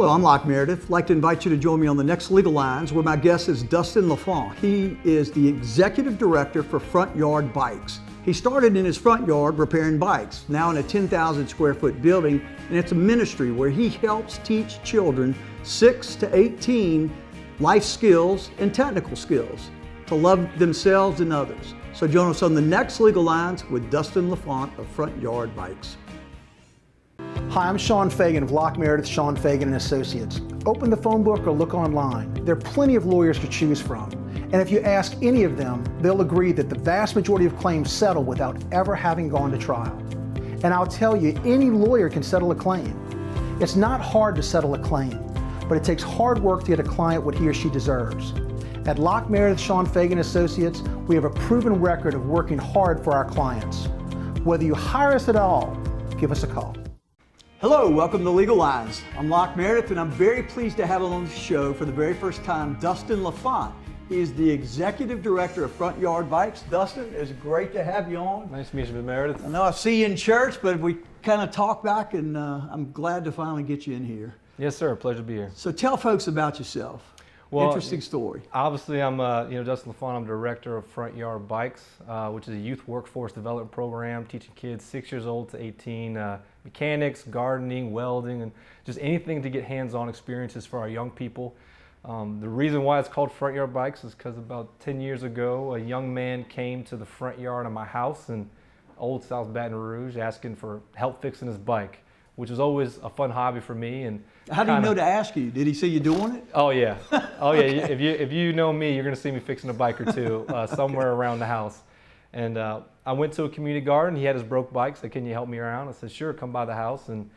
Hello, I'm Locke Meredith. I'd like to invite you to join me on the next Legal Lines, where my guest is Duston LaFont. He is the Executive Director for Front Yard Bikes. He started in his front yard repairing bikes, now in a 10,000 square foot building, and it's a ministry where he helps teach children 6 to 18 life skills and technical skills to love themselves and others. So join us on the next Legal Lines with Duston LaFont of Front Yard Bikes. Hi, I'm Sean Fagan of Locke Meredith, Sean Fagan & Associates. Open the phone book or look online. There are plenty of lawyers to choose from. And if you ask any of them, they'll agree that the vast majority of claims settle without ever having gone to trial. And I'll tell you, any lawyer can settle a claim. It's not hard to settle a claim, but it takes hard work to get a client what he or she deserves. At Locke Meredith, Sean Fagan & Associates, we have a proven record of working hard for our clients. Whether you hire us at all, give us a call. Hello, welcome to Legal Lines. I'm Locke Meredith, and I'm very pleased to have on the show for the very first time Duston LaFont. He is the Executive Director of Front Yard Bikes. Dustin, it's great to have you on. Nice to meet you, Mr. Meredith. I know I see you in church, but we kind of talked back, and I'm glad to finally get you in here. Yes, sir. Pleasure to be here. So tell folks about yourself. Well, interesting story. Obviously, I'm Duston LaFont. I'm Director of Front Yard Bikes, which is a youth workforce development program teaching kids 6 years old to 18 mechanics, gardening, welding, and just anything to get hands-on experiences for our young people. The reason why it's called Front Yard Bikes is because about 10 years ago, a young man came to the front yard of my house in Old South Baton Rouge asking for help fixing his bike, which was always a fun hobby for me. And how do you know to ask you? Did he see you doing it? Oh yeah, oh yeah. Okay. If you know me, you're gonna see me fixing a bike or two somewhere around the house. And I went to a community garden. He had his broke bike. Said, "Can you help me around?" I said, "Sure, come by the house." And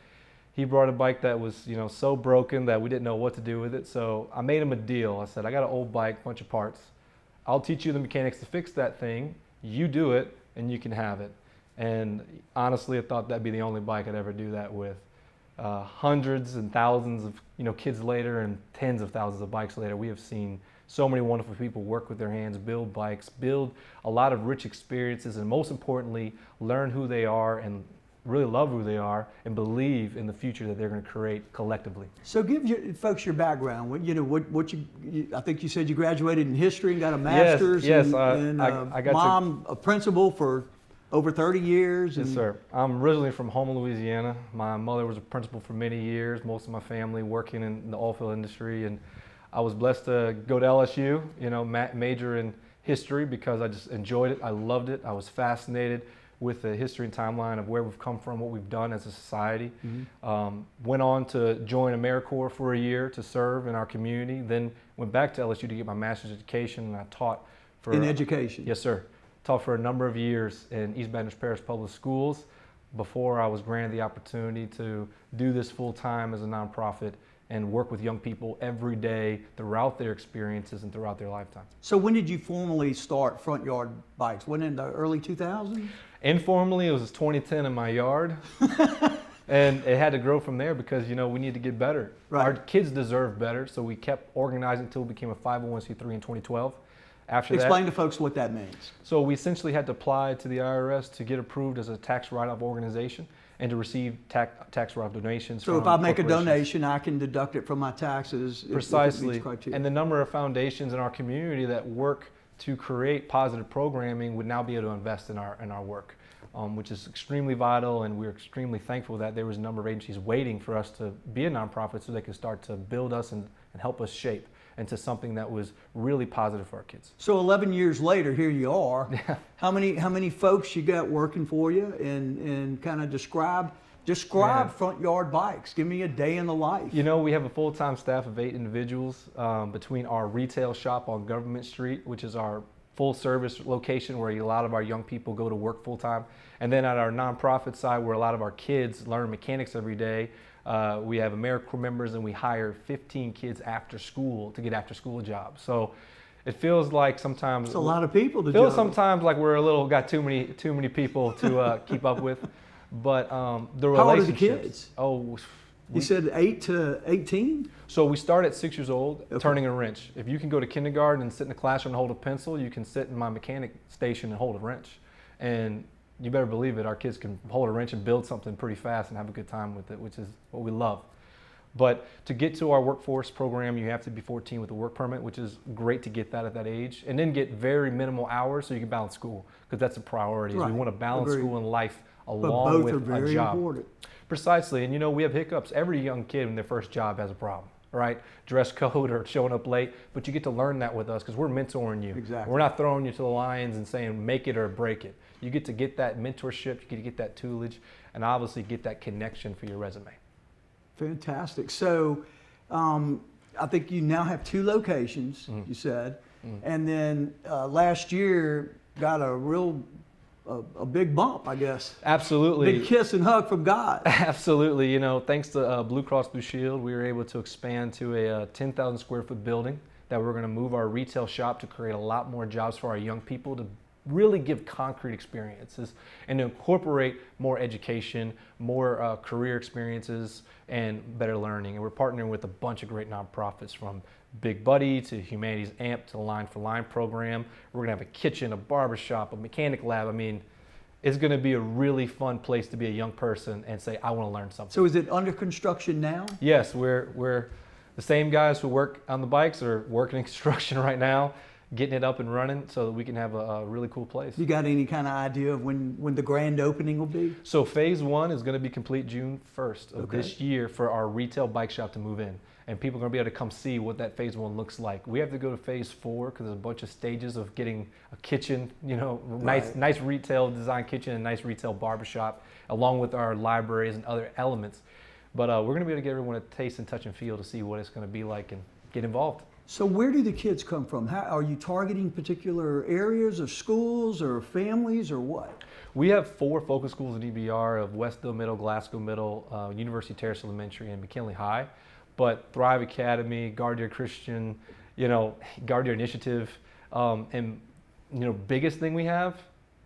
he brought a bike that was so broken that we didn't know what to do with it. So I made him a deal. I said, "I got an old bike, bunch of parts. I'll teach you the mechanics to fix that thing. You do it, and you can have it." And honestly, I thought that'd be the only bike I'd ever do that with. Hundreds and thousands of kids later, and tens of thousands of bikes later, we have seen so many wonderful people work with their hands, build bikes, build a lot of rich experiences, and most importantly, learn who they are and really love who they are and believe in the future that they're going to create collectively. So give folks your background. I think you said you graduated in history and got a master's. Yes. I got a principal for over 30 years. Yes, sir. I'm originally from Houma, Louisiana. My mother was a principal for many years, most of my family working in the oil field industry, and I was blessed to go to LSU, major in history because I just enjoyed it. I loved it. I was fascinated with the history and timeline of where we've come from, what we've done as a society. Mm-hmm. Went on to join AmeriCorps for a year to serve in our community, then went back to LSU to get my master's education, and I taught for... In education? Yes, sir. Taught for a number of years in East Baton Rouge Parish Public Schools before I was granted the opportunity to do this full-time as a nonprofit and work with young people every day throughout their experiences and throughout their lifetime. So when did you formally start Front Yard Bikes? Wasn't it in the early 2000s? Informally, it was 2010 in my yard. And it had to grow from there because, we need to get better. Right. Our kids deserve better, so we kept organizing until we became a 501c3 in 2012. Explain to folks what that means. So we essentially had to apply to the IRS to get approved as a tax write-off organization and to receive tax write-off donations. So if I make a donation, I can deduct it from my taxes. Precisely. If it meets criteria. And the number of foundations in our community that work to create positive programming would now be able to invest in our work, which is extremely vital, and we're extremely thankful that there was a number of agencies waiting for us to be a nonprofit so they could start to build us and help us shape into something that was really positive for our kids. So 11 years later, here you are. Yeah. How many folks you got working for you, and kind of describe Front Yard Bikes. Give me a day in the life. We have a full-time staff of 8 individuals between our retail shop on Government Street, which is our full-service location where a lot of our young people go to work full-time, and then at our nonprofit side where a lot of our kids learn mechanics every day. We have AmeriCorps members, and we hire 15 kids after school to get after-school jobs. So it feels like sometimes it's a lot of people to feels sometimes like we're got too many people to keep up with. But the relationships. How old are the kids? Oh, you said 8 to 18. So we start at 6 years old, turning a wrench. If you can go to kindergarten and sit in the classroom and hold a pencil, you can sit in my mechanic station and hold a wrench. And you better believe it, our kids can hold a wrench and build something pretty fast and have a good time with it, which is what we love. But to get to our workforce program, you have to be 14 with a work permit, which is great to get that at that age, and then get very minimal hours so you can balance school, because that's a priority. Right. We want to balance Agreed. school and life But along both with are very a job. important. Precisely, and you know, we have hiccups. Every young kid in their first job has a problem, right? Dress code or showing up late, but you get to learn that with us because we're mentoring you. Exactly. We're not throwing you to the lions and saying make it or break it. You get to get that mentorship, you get to get that tutelage, and obviously get that connection for your resume. Fantastic. So I think you now have 2 locations, you said, and then last year got a big bump, I guess. Absolutely. Big kiss and hug from God. Absolutely. You know, thanks to Blue Cross Blue Shield, we were able to expand to a 10,000 square foot building that we're going to move our retail shop to create a lot more jobs for our young people, to really give concrete experiences and to incorporate more education, more career experiences, and better learning. And we're partnering with a bunch of great nonprofits, from Big Buddy to Humanities AMP to the Line for Line program. We're gonna have a kitchen, a barbershop, a mechanic lab. I mean, it's gonna be a really fun place to be a young person and say, I wanna learn something. So is it under construction now? Yes, we're the same guys who work on the bikes are working in construction right now, getting it up and running so that we can have a really cool place. You got any kind of idea of when the grand opening will be? So phase 1 is going to be complete June 1st of this year for our retail bike shop to move in. And people are going to be able to come see what that phase 1 looks like. We have to go to phase 4 because there's a bunch of stages of getting a kitchen, you know, nice retail design kitchen and nice retail barbershop, along with our libraries and other elements. But we're going to be able to get everyone a taste and touch and feel to see what it's going to be like and get involved. So where do the kids come from? How, are you targeting particular areas of schools or families or what? We have 4 focus schools in EBR of Westville Middle, Glasgow Middle, University Terrace Elementary, and McKinley High. But Thrive Academy, Guardian Christian, you know, Guardian Initiative, and you know, biggest thing we have,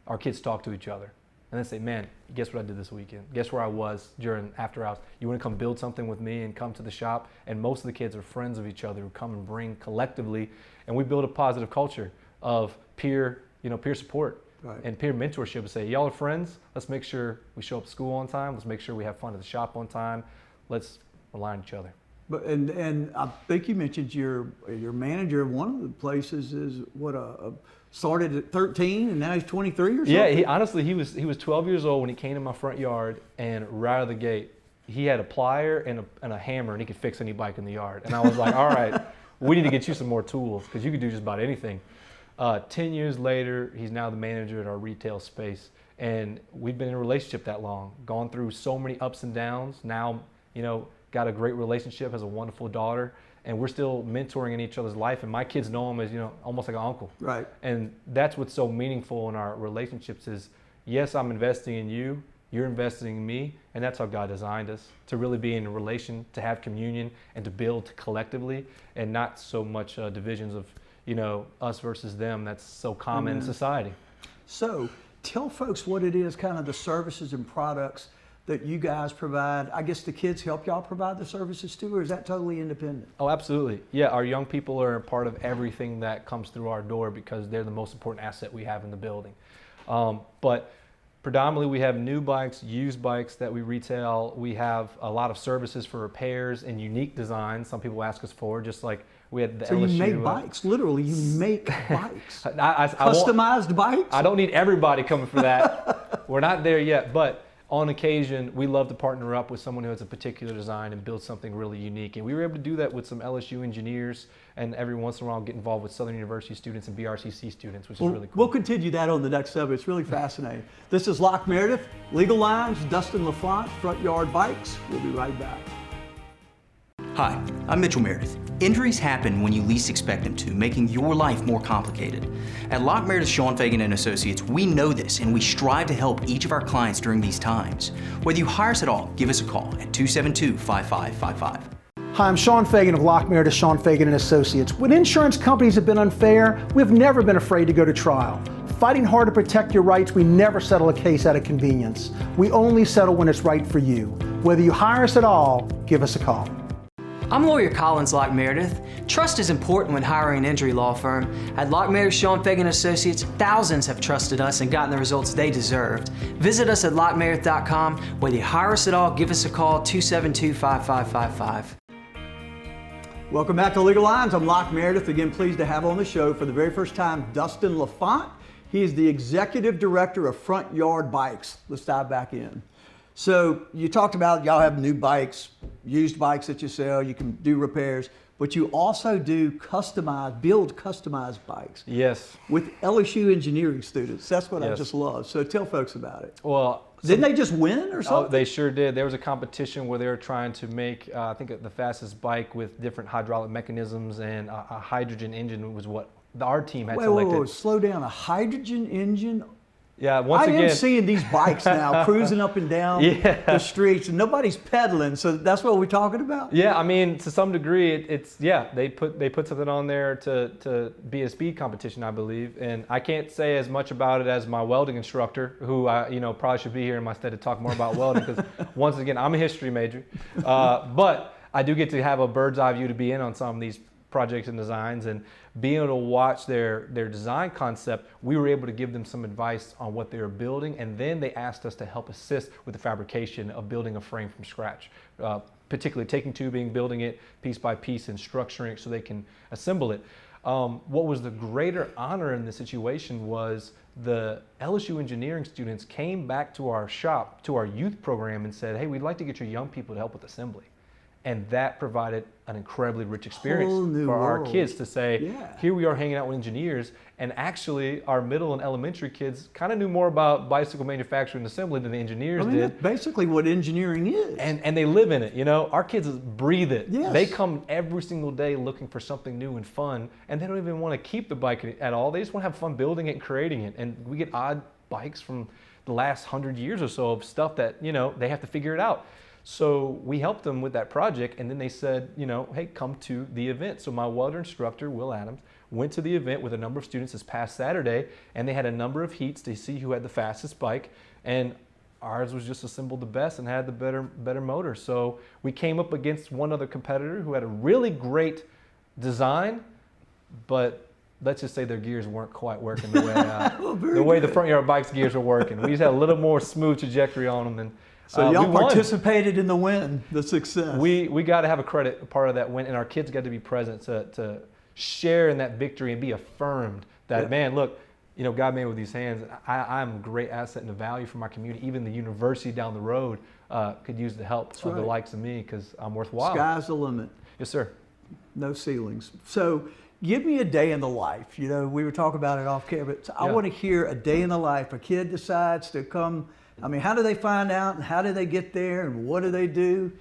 our kids talk to each other. And they say, man, guess what I did this weekend? Guess where I was during after hours? You want to come build something with me and come to the shop? And most of the kids are friends of each other who come and bring collectively, and we build a positive culture of peer support and peer mentorship, and say, y'all are friends, let's make sure we show up to school on time, let's make sure we have fun at the shop on time, let's rely on each other. But and I think you mentioned your manager of one of the places is started at 13 and now he's 23 or something? Yeah, he was 12 years old when he came to my front yard, and right out of the gate, he had a plier and a hammer, and he could fix any bike in the yard. And I was like, all right, we need to get you some more tools because you could do just about anything. 10 years later, he's now the manager at our retail space, and we've been in a relationship that long, gone through so many ups and downs. Now, you know, got a great relationship, has a wonderful daughter, and we're still mentoring in each other's life, and my kids know him as, you know, almost like an uncle. Right. And that's what's so meaningful in our relationships is, yes, I'm investing in you, you're investing in me, and that's how God designed us, to really be in a relation, to have communion, and to build collectively, and not so much divisions of, you know, us versus them that's so common in society. So tell folks what it is, kind of the services and products that you guys provide. I guess the kids help y'all provide the services too, or is that totally independent? Oh, absolutely. Yeah, our young people are a part of everything that comes through our door because they're the most important asset we have in the building. But predominantly we have new bikes, used bikes that we retail. We have a lot of services for repairs and unique designs some people ask us for, just like we had the So LSU. you make bikes, literally you make bikes. I Customized bikes? I don't need everybody coming for that. We're not there yet, but on occasion, we love to partner up with someone who has a particular design and build something really unique. And we were able to do that with some LSU engineers, and every once in a while get involved with Southern University students and BRCC students, which is really cool. We'll continue that on the next subject. It's really fascinating. This is Locke Meredith, Legal Lines, Duston LaFont, Front Yard Bikes. We'll be right back. Hi, I'm Mitchell Meredith. Injuries happen when you least expect them to, making your life more complicated. At Locke Meredith, Sean Fagan and Associates, we know this, and we strive to help each of our clients during these times. Whether you hire us at all, give us a call at 272-5555. Hi, I'm Sean Fagan of Locke Meredith, Sean Fagan and Associates. When insurance companies have been unfair, we've never been afraid to go to trial. Fighting hard to protect your rights, we never settle a case out of convenience. We only settle when it's right for you. Whether you hire us at all, give us a call. I'm lawyer Collins Locke Meredith. Trust is important when hiring an injury law firm. At Locke Meredith, Sean Fagan Associates, thousands have trusted us and gotten the results they deserved. Visit us at LockeMeredith.com. Whether you hire us at all, give us a call, 272-5555. Welcome back to Legal Lines. I'm Locke Meredith. Again, pleased to have on the show for the very first time Duston LaFont. He is the Executive Director of Front Yard Bikes. Let's dive back in. So you talked about y'all have new bikes, used bikes that you sell, you can do repairs, but you also do build customized bikes. Yes. With LSU engineering students. That's what I Yes. just love. So tell folks about it. Well, Didn't they just win or oh, something? they sure did. There was a competition where they were trying to make, I think, the fastest bike with different hydraulic mechanisms, and a hydrogen engine was what our team had selected. Wait, slow down. A hydrogen engine? Yeah, once I again. am seeing these bikes now cruising up and down the streets, and nobody's pedaling. So that's what we're talking about. Yeah, I mean, to some degree, they put something on there to be a speed competition, I believe. And I can't say as much about it as my welding instructor, who I probably should be here in my stead to talk more about welding, because once again, I'm a history major, but I do get to have a bird's eye view to be in on some of these projects and designs, and being able to watch their design concept, we were able to give them some advice on what they were building, and then they asked us to help assist with the fabrication of building a frame from scratch, particularly taking tubing, building it piece by piece, and structuring it so they can assemble it. What was the greater honor in this situation was the LSU engineering students came back to our shop, to our youth program, and said, hey, we'd like to get your young people to help with assembly. And that provided an incredibly rich experience for our kids to say, here we are hanging out with engineers, and actually our middle and elementary kids kind of knew more about bicycle manufacturing and assembly than the engineers did. That's basically what engineering is. And they live in it, Our kids breathe it. Yes. They come every single day looking for something new and fun, and they don't even want to keep the bike at all. They just want to have fun building it and creating it. And we get odd bikes from the last 100 years or so of stuff that, they have to figure it out. So we helped them with that project, and then they said, hey, come to the event. So my welder instructor, Will Adams, went to the event with a number of students this past Saturday, and they had a number of heats to see who had the fastest bike, and ours was just assembled the best and had the better motor. So we came up against one other competitor who had a really great design, but let's just say their gears weren't quite working the way the front yard bike's gears were working. We just had a little more smooth trajectory on them. And so y'all participated in the win, the success. We got to have a part of that win, and our kids got to be present to share in that victory and be affirmed that, man, look, God made with these hands. I'm a great asset and a value for my community. Even the university down the road could use the help of the likes of me, because I'm worthwhile. Sky's the limit. Yes, sir. No ceilings. So give me a day in the life. We were talking about it off camera, but I want to hear a day in the life. A kid decides to come. I mean, how do they find out, and how do they get there, and what do they do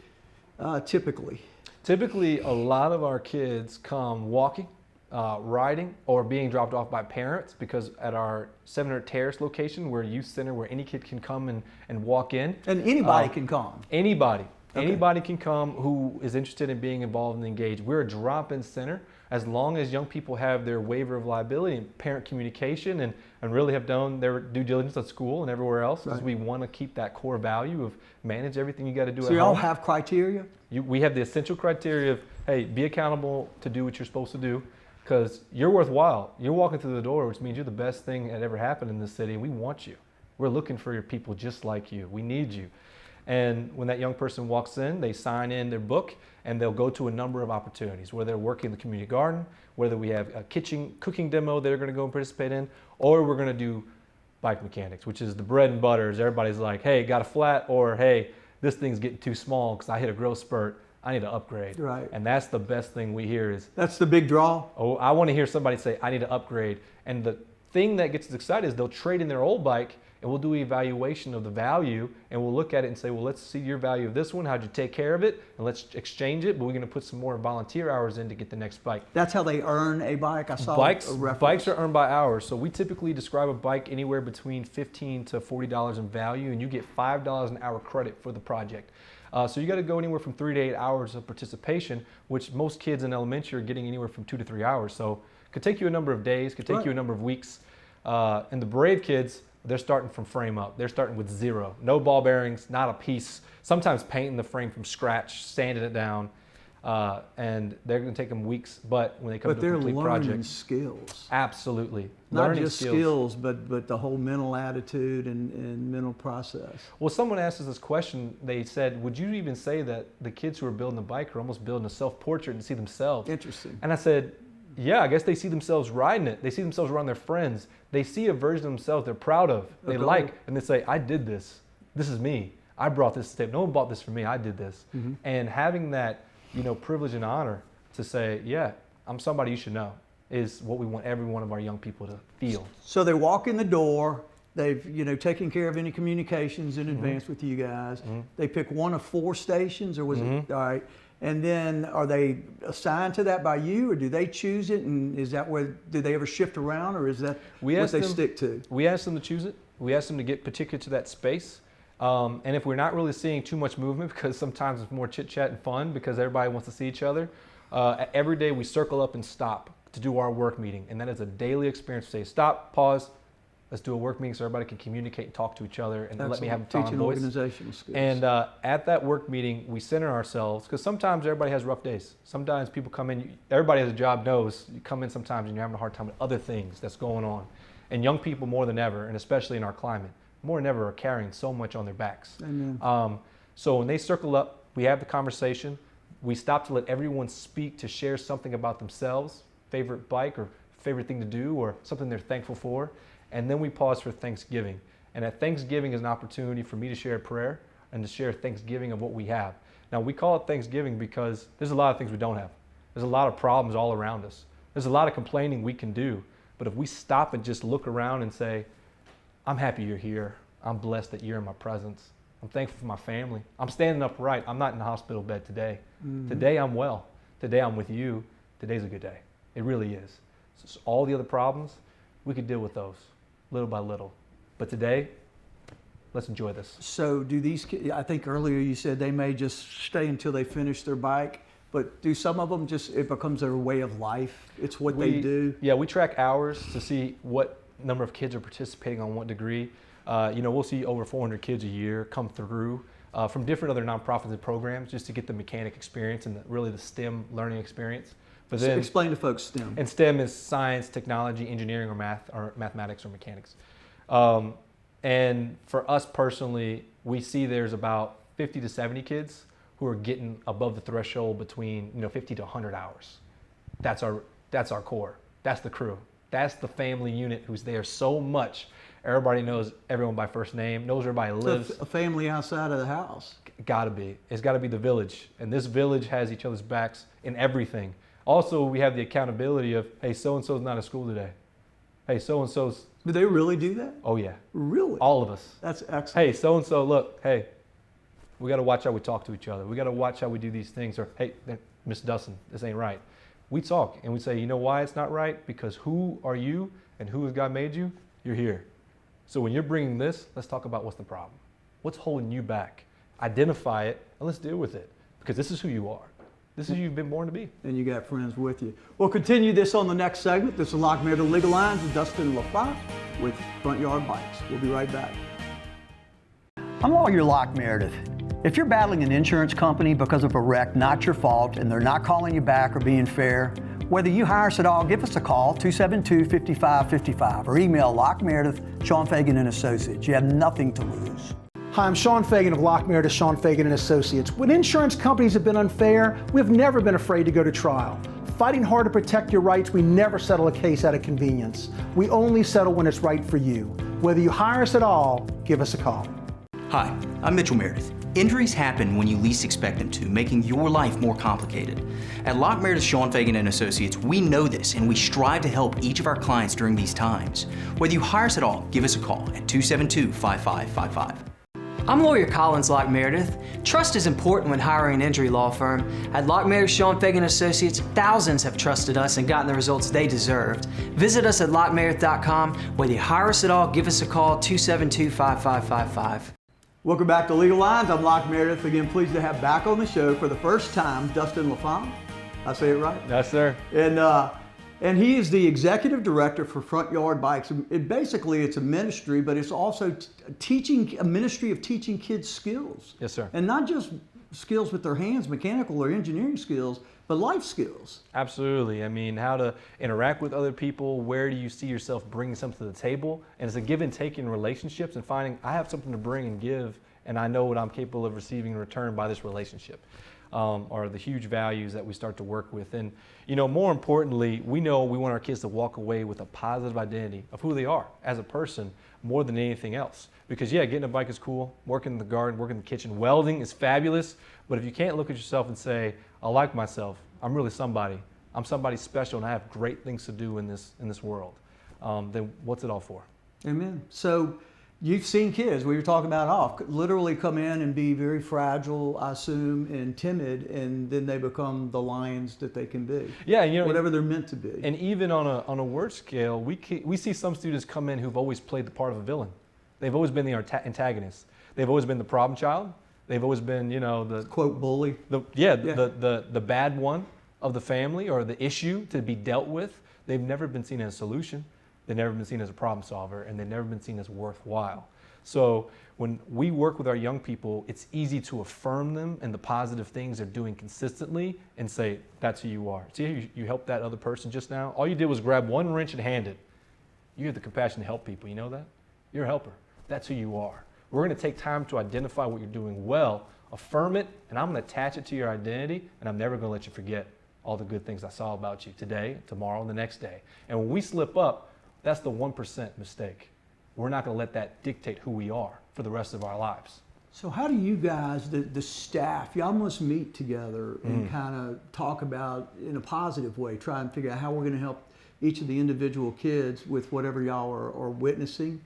typically? Typically, a lot of our kids come walking, riding, or being dropped off by parents, because at our 700 Terrace location, we're a youth center where any kid can come and walk in. And anybody can come? Anybody. Okay. Anybody can come who is interested in being involved and engaged. We're a drop-in center. As long as young people have their waiver of liability and parent communication and really have done their due diligence at school and everywhere else, because we want to keep that core value of manage everything you got to do at home. So you all have criteria? We have the essential criteria of, hey, be accountable to do what you're supposed to do, because you're worthwhile. You're walking through the door, which means you're the best thing that ever happened in this city, and we want you. We're looking for your people just like you. We need you. And when that young person walks in, they sign in their book, and they'll go to a number of opportunities, whether they're working in the community garden, whether we have a cooking demo they're going to go and participate in, or we're going to do bike mechanics, which is the bread and butter. Everybody's like, hey, got a flat, or hey, this thing's getting too small because I hit a growth spurt. I need to upgrade. Right. And that's the best thing we hear is... That's the big draw? Oh, I want to hear somebody say, I need to upgrade. And the thing that gets us excited is they'll trade in their old bike, and we'll do an evaluation of the value, and we'll look at it and say, well, let's see your value of this one. How'd you take care of it? And let's exchange it, but we're going to put some more volunteer hours in to get the next bike. That's how they earn a bike? I saw Bikes are earned by hours. So we typically describe a bike anywhere between $15 to $40 in value, and you get $5 an hour credit for the project. So you got to go anywhere from 3 to 8 hours of participation, which most kids in elementary are getting anywhere from 2 to 3 hours. So it could take you a number of days, could take you a number of weeks. And the brave kids, they're starting from frame up. They're starting with zero. No ball bearings, not a piece. Sometimes painting the frame from scratch, sanding it down. and they're going to take them weeks. But when they come But to a they're complete learning project, skills. absolutely, Not learning just skills, but the whole mental attitude and mental process. Well, someone asked us this question. They said, would you even say that the kids who are building the bike are almost building a self-portrait and see themselves? Interesting. And I said, yeah, I guess they see themselves riding it. They see themselves around their friends. They see a version of themselves they're proud of, they Okay. like, and they say, I did this. This is me. I brought this step. No one bought this for me. I did this. Mm-hmm. And having that, privilege and honor to say, yeah, I'm somebody you should know, is what we want every one of our young people to feel. So they walk in the door. They've taken care of any communications in Mm-hmm. advance with you guys. They pick one of 4 stations, or was it all right? And then are they assigned to that by you, or do they choose it? And is that where do they ever shift around, or is that what they stick to? We ask them to choose it. We ask them to get particular to that space. And if we're not really seeing too much movement, because sometimes it's more chit chat and fun because everybody wants to see each other, every day we circle up and stop to do our work meeting. And that is a daily experience. We say, stop, pause, let's do a work meeting so everybody can communicate and talk to each other and let me have a tone of Teaching voice. organizational skills. And at that work meeting, we center ourselves, because sometimes everybody has rough days. Sometimes people come in, everybody has a job knows, you come in sometimes and you're having a hard time with other things that's going on. And young people more than ever, and especially in our climate, more than ever are carrying so much on their backs. Amen. So when they circle up, we have the conversation. We stop to let everyone speak, to share something about themselves, favorite bike or favorite thing to do or something they're thankful for. And then we pause for Thanksgiving. And at Thanksgiving is an opportunity for me to share a prayer and to share Thanksgiving of what we have. Now we call it Thanksgiving because there's a lot of things we don't have. There's a lot of problems all around us. There's a lot of complaining we can do. But if we stop and just look around and say, I'm happy you're here. I'm blessed that you're in my presence. I'm thankful for my family. I'm standing upright. I'm not in the hospital bed today. Today I'm well. Today I'm with you. Today's a good day. It really is. So all the other problems, we could deal with those little by little. But today, let's enjoy this. So do these kids, I think earlier you said they may just stay until they finish their bike, but do some of them just, it becomes their way of life? It's what they do? Yeah, we track hours to see what number of kids are participating on what degree. We'll see over 400 kids a year come through from different other nonprofits and programs just to get the mechanic experience and really the STEM learning experience. But then, Explain to folks STEM. and STEM is science, technology, engineering, or math, or mathematics or mechanics. And for us personally, we see there's about 50 to 70 kids who are getting above the threshold between 50 to 100 hours. That's our core. That's the crew. That's the family unit who's there so much. Everybody knows everyone by first name, knows where everybody lives. A family outside of the house. Gotta be. It's gotta be the village. And this village has each other's backs in everything. Also, we have the accountability of, hey, so-and-so's not at school today. Hey, so-and-so's, Do they really do that? oh yeah, Really? all of us. That's excellent. Hey, so-and-so, look, hey, we gotta watch how we talk to each other. We gotta watch how we do these things. Or, hey, Miss Dustin, this ain't right. We talk and we say, you know why it's not right? Because who are you and who has God made you? You're here. So when you're bringing this, let's talk about what's the problem. What's holding you back? Identify it and let's deal with it, because this is who you are. This is who you've been born to be. And you got friends with you. We'll continue this on the next segment. This is Locke Meredith Legal Lines with Duston LaFont with Front Yard Bikes. We'll be right back. I'm lawyer Locke Meredith. If you're battling an insurance company because of a wreck not your fault and they're not calling you back or being fair, whether you hire us at all, give us a call, 272-5555, or email Locke Meredith, Sean Fagan and Associates. You have nothing to lose. Hi, I'm Sean Fagan of Locke Meredith, Sean Fagan and Associates. When insurance companies have been unfair, we've never been afraid to go to trial. Fighting hard to protect your rights, we never settle a case out of convenience. We only settle when it's right for you. Whether you hire us at all, give us a call. Hi, I'm Mitchell Meredith. Injuries happen when you least expect them to, making your life more complicated. At Locke Meredith, Sean Fagan and Associates, we know this and we strive to help each of our clients during these times. Whether you hire us at all, give us a call at 272-5555. I'm lawyer Collins Locke Meredith. Trust is important when hiring an injury law firm. At Locke Meredith, Sean Fagan Associates, thousands have trusted us and gotten the results they deserved. Visit us at LockeMeredith.com. Whether you hire us at all, give us a call, 272-5555. Welcome back to Legal Lines. I'm Locke Meredith. Again, pleased to have back on the show for the first time, Duston LaFont. I say it right? Yes, sir. And he is the executive director for Front Yard Bikes. Basically, it's a ministry, but it's also a ministry of teaching kids skills. Yes, sir. And not just skills with their hands, mechanical or engineering skills, but life skills. Absolutely. I mean, how to interact with other people, where do you see yourself bringing something to the table? And it's a give and take in relationships and finding I have something to bring and give, and I know what I'm capable of receiving in return by this relationship. Are the huge values that we start to work with. And, you know, more importantly, we know we want our kids to walk away with a positive identity of who they are as a person more than anything else. Because, yeah, getting a bike is cool, working in the garden, working in the kitchen, welding is fabulous, but if you can't look at yourself and say, I like myself, I'm really somebody, I'm somebody special, and I have great things to do in this world, then what's it all for? Amen. So you've seen kids, we were talking about off, literally come in and be very fragile, I assume, and timid, and then they become the lions that they can be. Yeah, you know, whatever they're meant to be. And even on a word scale, we see some students come in who've always played the part of a villain. They've always been the antagonist. They've always been the problem child. They've always been, you know, the quote bully. The bad one of the family or the issue to be dealt with. They've never been seen as a solution. They've never been seen as a problem solver, and they've never been seen as worthwhile. So when we work with our young people, it's easy to affirm them and the positive things they're doing consistently and say, that's who you are. See, you helped that other person just now? All you did was grab one wrench and hand it. You have the compassion to help people. You know that? You're a helper. That's who you are. We're going to take time to identify what you're doing well, affirm it, and I'm going to attach it to your identity, and I'm never going to let you forget all the good things I saw about you today, tomorrow, and the next day. And when we slip up, that's the 1% mistake. We're not going to let that dictate who we are for the rest of our lives. So how do you guys, the staff, y'all must meet together and kind of talk about, in a positive way, try and figure out how we're going to help each of the individual kids with whatever y'all are witnessing?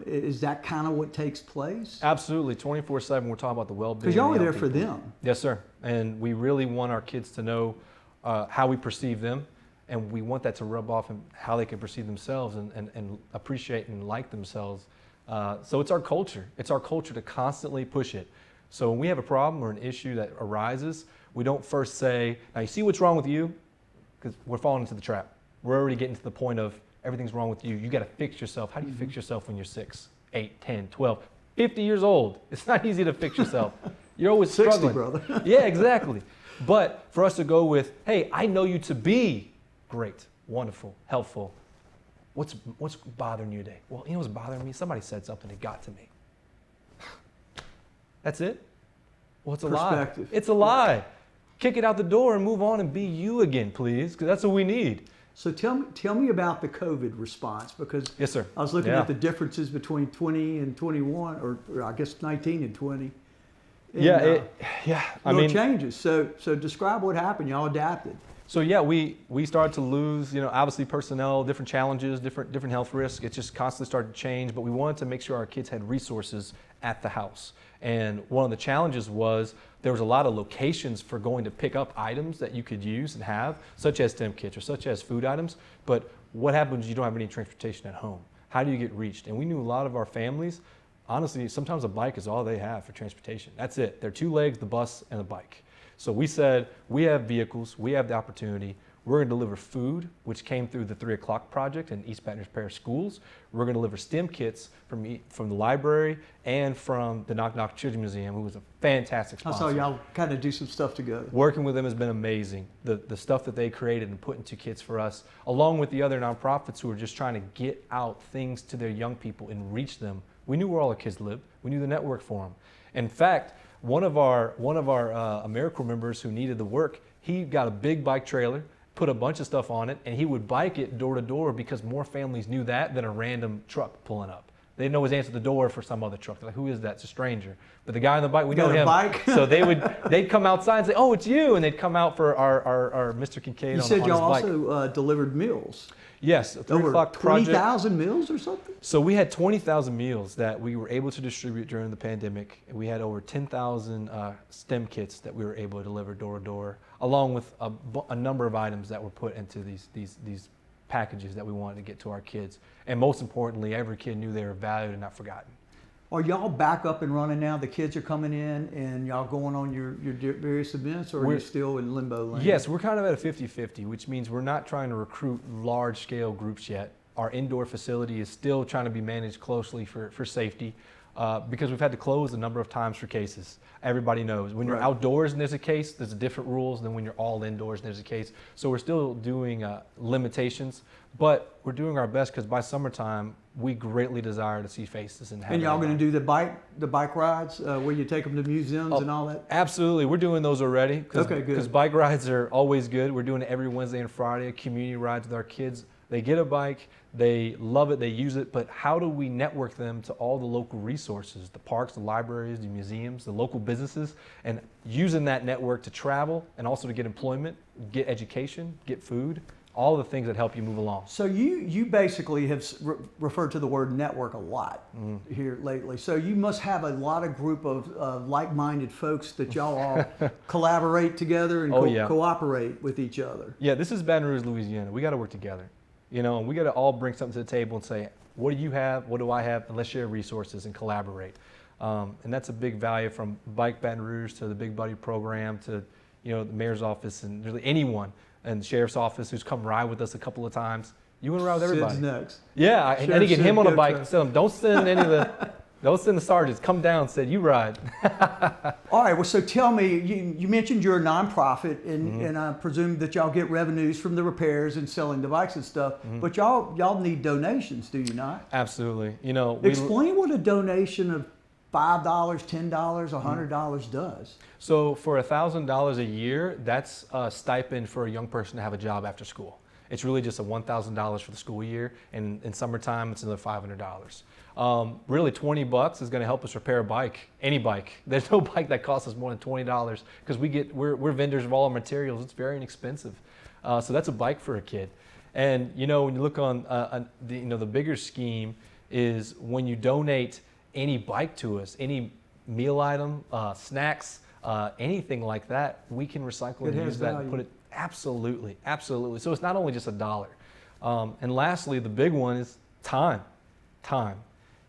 Is that kind of what takes place? Absolutely, 24/7. We're talking about the well-being. Because y'all are of there young for people. them. Yes, sir. And we really want our kids to know how we perceive them, and we want that to rub off in how they can perceive themselves and appreciate and like themselves. So it's our culture. It's our culture to constantly push it. So when we have a problem or an issue that arises, we don't first say, now you see what's wrong with you? Because we're falling into the trap. We're already getting to the point of everything's wrong with you. You got to fix yourself. How do you fix yourself when you're 6, 8, 10, 12, 50 years old? It's not easy to fix yourself. You're always 60, struggling. brother. Yeah, exactly. But for us to go with, hey, I know you to be great, wonderful, helpful. What's bothering you today? Well, you know what's bothering me? Somebody said something that got to me. That's it? Well, it's a lie. It's a lie. Kick it out the door and move on and be you again, please, because that's what we need. So tell me about the COVID response, because yes, sir. I was looking at the differences between 20 and 21, or I guess 19 and 20. And, I mean, changes. So describe what happened. Y'all adapted. So yeah, we started to lose, you know, obviously personnel, different challenges, different health risks. It just constantly started to change, but we wanted to make sure our kids had resources at the house. And one of the challenges was there was a lot of locations for going to pick up items that you could use and have, such as STEM kits or such as food items. But what happens when you don't have any transportation at home? How do you get reached? And we knew a lot of our families, honestly, sometimes a bike is all they have for transportation. That's it. They're 2 legs, the bus and the bike. So we said, we have vehicles, we have the opportunity. We're going to deliver food, which came through the 3 o'clock project in East Baton Rouge Parish Schools. We're going to deliver STEM kits from the library and from the Knock Knock Children's Museum, who was a fantastic sponsor. I saw y'all kind of do some stuff together. Working with them has been amazing. The stuff that they created and put into kids for us, along with the other nonprofits who are just trying to get out things to their young people and reach them. We knew where all the kids lived. We knew the network for them. In fact, one of our AmeriCorps members who needed the work, he got a big bike trailer, put a bunch of stuff on it, and he would bike it door to door because more families knew that than a random truck pulling up. They didn't always answer the door for some other truck. They're like, who is that? It's a stranger. But the guy on the bike, we know him. Bike? So they'd come outside and say, oh, it's you, and they'd come out for our Mr. Kincaid on his bike. You said y'all also delivered meals. Yes, a 3 o'clock project. 20,000 meals or something? So we had 20,000 meals that we were able to distribute during the pandemic. We had over 10,000 STEM kits that we were able to deliver door to door, along with a number of items that were put into these packages that we wanted to get to our kids. And most importantly, every kid knew they were valued and not forgotten. Are y'all back up and running now? The kids are coming in and y'all going on your various events, or are you still in limbo land? Yes, we're kind of at a 50-50, which means we're not trying to recruit large-scale groups yet. Our indoor facility is still trying to be managed closely for safety. because we've had to close a number of times for cases. Everybody knows when you're Right. outdoors and there's a case, there's different rules than when you're all indoors and there's a case. So we're still doing limitations, but we're doing our best because by summertime, we greatly desire to see faces and have. And y'all going to everybody. do the bike rides where you take them to museums and all that? Absolutely, we're doing those already. Okay, good. Because bike rides are always good. We're doing it every Wednesday and Friday, community rides with our kids. They get a bike, they love it, they use it, but how do we network them to all the local resources, the parks, the libraries, the museums, the local businesses, and using that network to travel and also to get employment, get education, get food, all the things that help you move along. So you basically have referred to the word network a lot here lately. So you must have a lot of group of like-minded folks that y'all all collaborate together and cooperate with each other. Yeah, this is Baton Rouge, Louisiana. We got to work together. You know, and we got to all bring something to the table and say, what do you have? What do I have? And let's share resources and collaborate. And that's a big value from Bike Baton Rouge to the Big Buddy program to, the mayor's office and really anyone, and the sheriff's office who's come ride with us a couple of times. You want to ride with everybody. Sid's next. Yeah, I had to get him on a bike. Sheriff. Tell him, don't send any of the, don't send the sergeants. Come down. Said you ride. All right. Well, so tell me, you mentioned you're a nonprofit, and I presume that y'all get revenues from the repairs and selling the bikes and stuff. But y'all need donations, do you not? Absolutely. Explain what a donation of $5, $10, $100 does. So for $1,000 a year, that's a stipend for a young person to have a job after school. It's really just a $1,000 for the school year, and in summertime, it's another $500. Really, $20 is going to help us repair a bike, any bike. There's no bike that costs us more than $20 because we're vendors of all our materials. It's very inexpensive. So that's a bike for a kid. And when you look on the bigger scheme is when you donate any bike to us, any meal item, snacks, anything like that, we can recycle and use that and put it. Absolutely, absolutely. So it's not only just $1. And lastly, the big one is time. Time.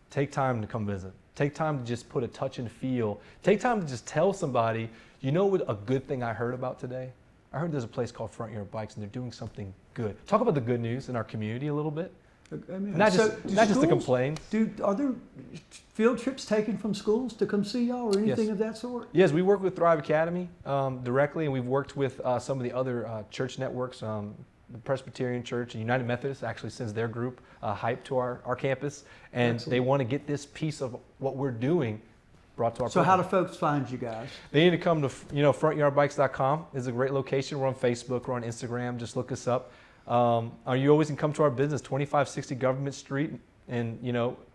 Take time to come visit. Take time to just put a touch and feel. Take time to just tell somebody, what a good thing I heard about today? I heard there's a place called Front Yard Bikes and they're doing something good. Talk about the good news in our community a little bit. Not just to complain. Are there field trips taken from schools to come see y'all or anything of that sort? Yes, we work with Thrive Academy directly, and we've worked with some of the other church networks. The Presbyterian Church and United Methodist actually sends their group Hype to our campus, and Excellent. They want to get this piece of what we're doing brought to our So program. how do folks find you guys? They need to come to frontyardbikes.com. It's a great location. We're on Facebook. We're on Instagram. Just look us up. You always can come to our business, 2560 Government Street, and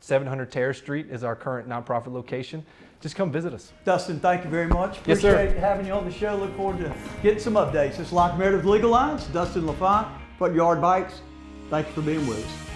700 Terrace Street is our current nonprofit location. Just come visit us. Dustin, thank you very much. Yes, sir. Appreciate having you on the show. Look forward to getting some updates. It's Locke Meredith Legal Lines, Dustin LaFont, Front Yard Bikes. Thank you for being with us.